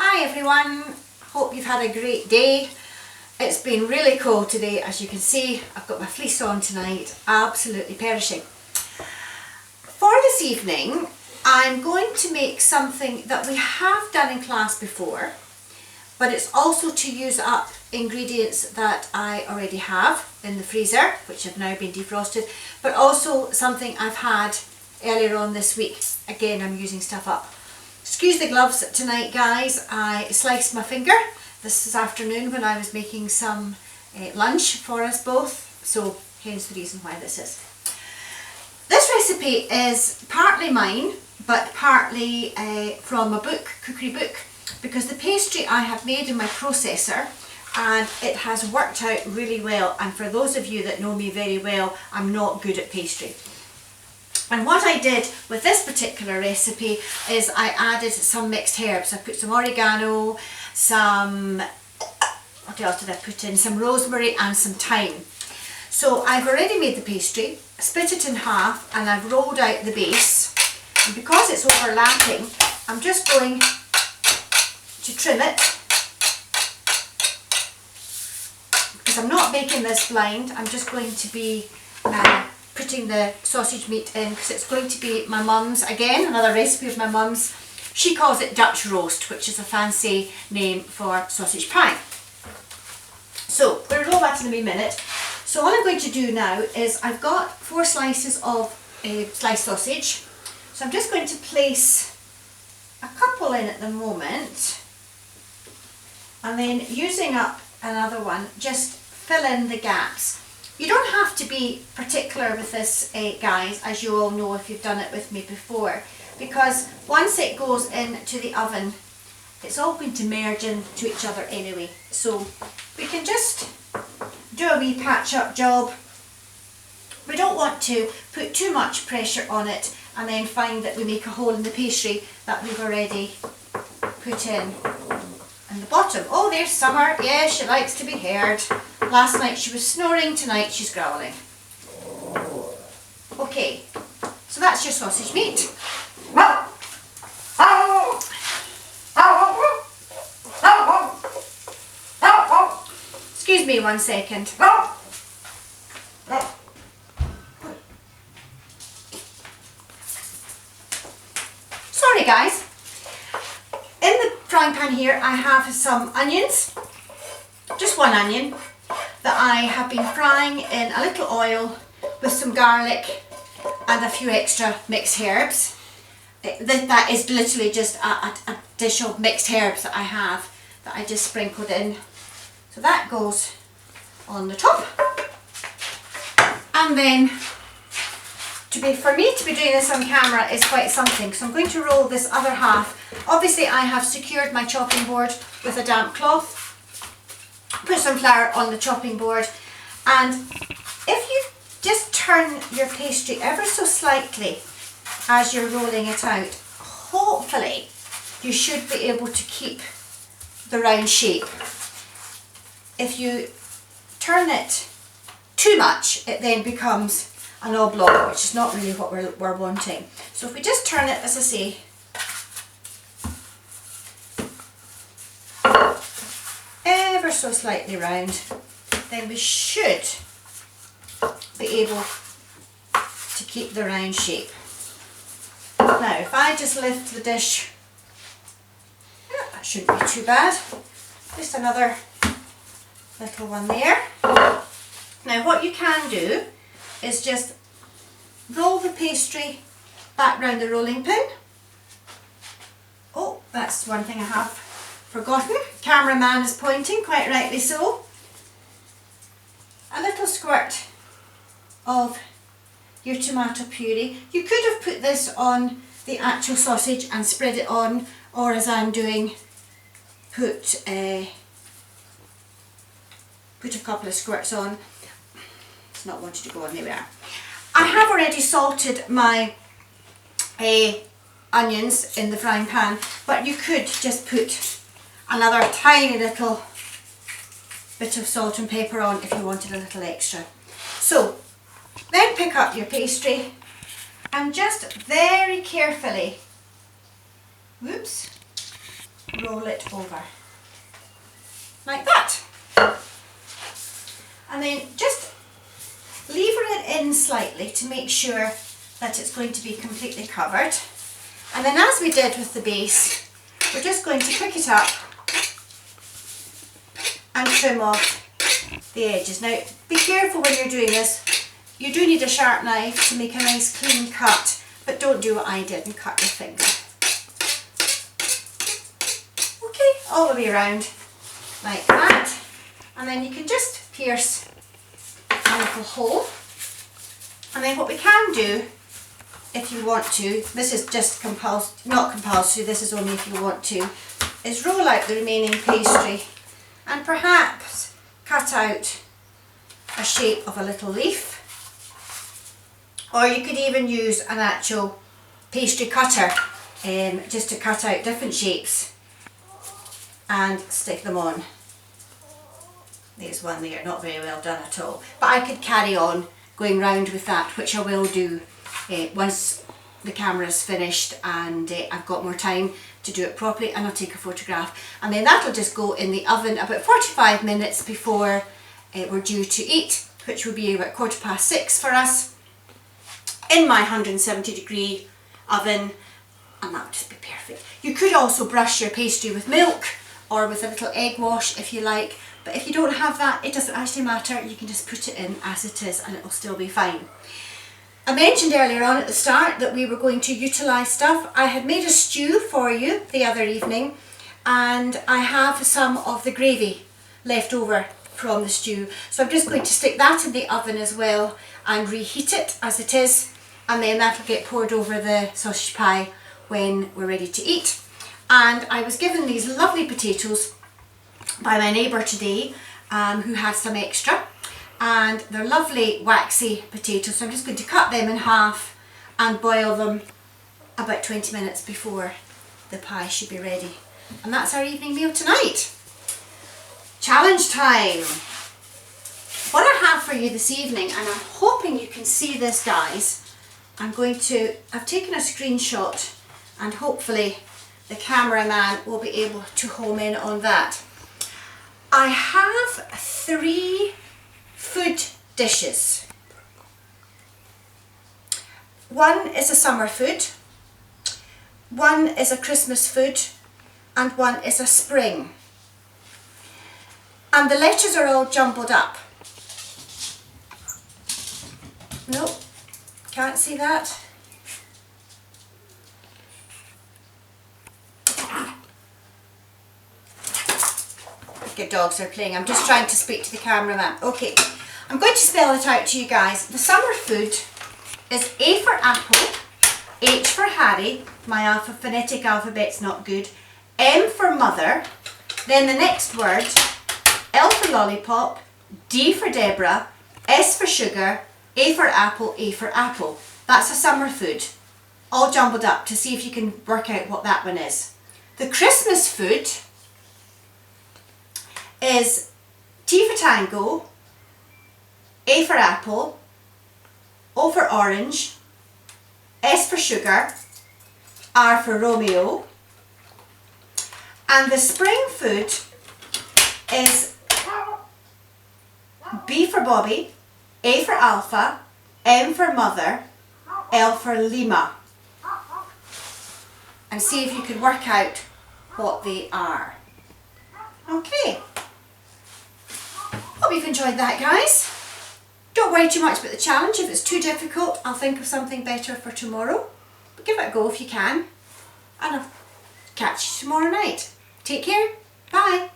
Hi everyone, hope you've had a great day. It's been really cold today, as you can see. I've got my fleece on tonight, absolutely perishing. For this evening, I'm going to make something that we have done in class before, but it's also to use up ingredients that I already have in the freezer, which have now been defrosted, but also something I've had earlier on this week. Again, I'm using stuff up. Excuse the gloves tonight, guys. I sliced my finger this afternoon when I was making some lunch for us both, so hence the reason why this is. This recipe is partly mine, but partly from a book, cookery book, because the pastry I have made in my processor and it has worked out really well. And for those of you that know me very well, I'm not good at pastry. And what I did with this particular recipe is I added some mixed herbs. I put some oregano, what else did I put in? Some rosemary and some thyme. So I've already made the pastry, split it in half, and I've rolled out the base. And because it's overlapping, I'm just going to trim it, because I'm not making this blind. I'm just going to be putting the sausage meat in, because it's going to be my mum's, again another recipe of my mum's. She calls it Dutch roast, which is a fancy name for sausage pie. So we'll roll that in a wee minute. So all I'm going to do now is I've got 4 slices of sliced sausage, so I'm just going to place a couple in at the moment, and then using up another one, just fill in the gaps. You don't have to be particular with this, guys, as you all know if you've done it with me before, because once it goes into the oven, it's all going to merge into each other anyway. So we can just do a wee patch up job. We don't want to put too much pressure on it and then find that we make a hole in the pastry that we've already put in the bottom. Oh, there's Summer. Yeah, she likes to be heard. Last night she was snoring, tonight she's growling. Okay, so that's your sausage meat. Excuse me 1 second. Sorry guys. In the frying pan here I have some onions, just 1 onion, that I have been frying in a little oil with some garlic and a few extra mixed herbs. That is literally just a dish of mixed herbs that I have, that I just sprinkled in. So that goes on the top. And then for me to be doing this on camera is quite something, so I'm going to roll this other half. Obviously I have secured my chopping board with a damp cloth. Put some flour on the chopping board, and if you just turn your pastry ever so slightly as you're rolling it out, hopefully you should be able to keep the round shape. If you turn it too much, it then becomes an oblong, which is not really what we're wanting. So if we just turn it, as I say, ever so slightly round, then we should be able to keep the round shape. Now if I just lift the dish, that shouldn't be too bad, just another little one there. Now what you can do is just roll the pastry back round the rolling pin. Oh, that's one thing I have forgotten. Cameraman is pointing, quite rightly so. A little squirt of your tomato puree. You could have put this on the actual sausage and spread it on, or as I'm doing, put a couple of squirts on. It's not wanting to go on, there we are. I have already salted my onions in the frying pan, but you could just put another tiny little bit of salt and pepper on if you wanted a little extra. So then pick up your pastry and just very carefully, whoops, roll it over. Like that. And then just lever it in slightly to make sure that it's going to be completely covered. And then as we did with the base, we're just going to pick it up and trim off the edges. Now be careful when you're doing this. You do need a sharp knife to make a nice clean cut, but don't do what I did and cut your finger. Okay, all the way around like that. And then you can just pierce a little hole. And then what we can do, if you want to, this is just not compulsory, this is only if you want to, is roll out the remaining pastry and perhaps cut out a shape of a little leaf. Or you could even use an actual pastry cutter just to cut out different shapes and stick them on. There's one there, not very well done at all. But I could carry on going round with that, which I will do once the camera is finished and I've got more time to do it properly, and I'll take a photograph. And then that'll just go in the oven about 45 minutes before we're due to eat, which will be about 6:15 for us, in my 170-degree oven, and that'll just be perfect. You could also brush your pastry with milk or with a little egg wash if you like, but if you don't have that, it doesn't actually matter. You can just put it in as it is and it will still be fine. I mentioned earlier on at the start that we were going to utilise stuff. I had made a stew for you the other evening, and I have some of the gravy left over from the stew. So I'm just going to stick that in the oven as well and reheat it as it is, and then that'll get poured over the sausage pie when we're ready to eat. And I was given these lovely potatoes by my neighbour today who had some extra, and they're lovely waxy potatoes, so I'm just going to cut them in half and boil them about 20 minutes before the pie should be ready. And that's our evening meal tonight. Challenge time! What I have for you this evening, and I'm hoping you can see this guys, I've taken a screenshot and hopefully the cameraman will be able to home in on that. I have 3 food dishes. One is a summer food, one is a Christmas food, and one is a spring. And the letters are all jumbled up. Nope, can't see that. Good dogs are playing. I'm just trying to speak to the cameraman. Okay, I'm going to spell it out to you guys. The summer food is A for apple, H for Harry, my phonetic alphabet's not good, M for mother, then the next word, L for lollipop, D for Deborah, S for sugar, A for apple, A for apple. That's a summer food, all jumbled up, to see if you can work out what that one is. The Christmas food is T for tango, A for apple, O for orange, S for sugar, R for Romeo. And the spring food is B for Bobby, A for Alpha, M for mother, L for Lima. And see if you can work out what they are. Okay. Hope you've enjoyed that, guys. Don't worry too much about the challenge. If it's too difficult, I'll think of something better for tomorrow. But give it a go if you can. And I'll catch you tomorrow night. Take care. Bye.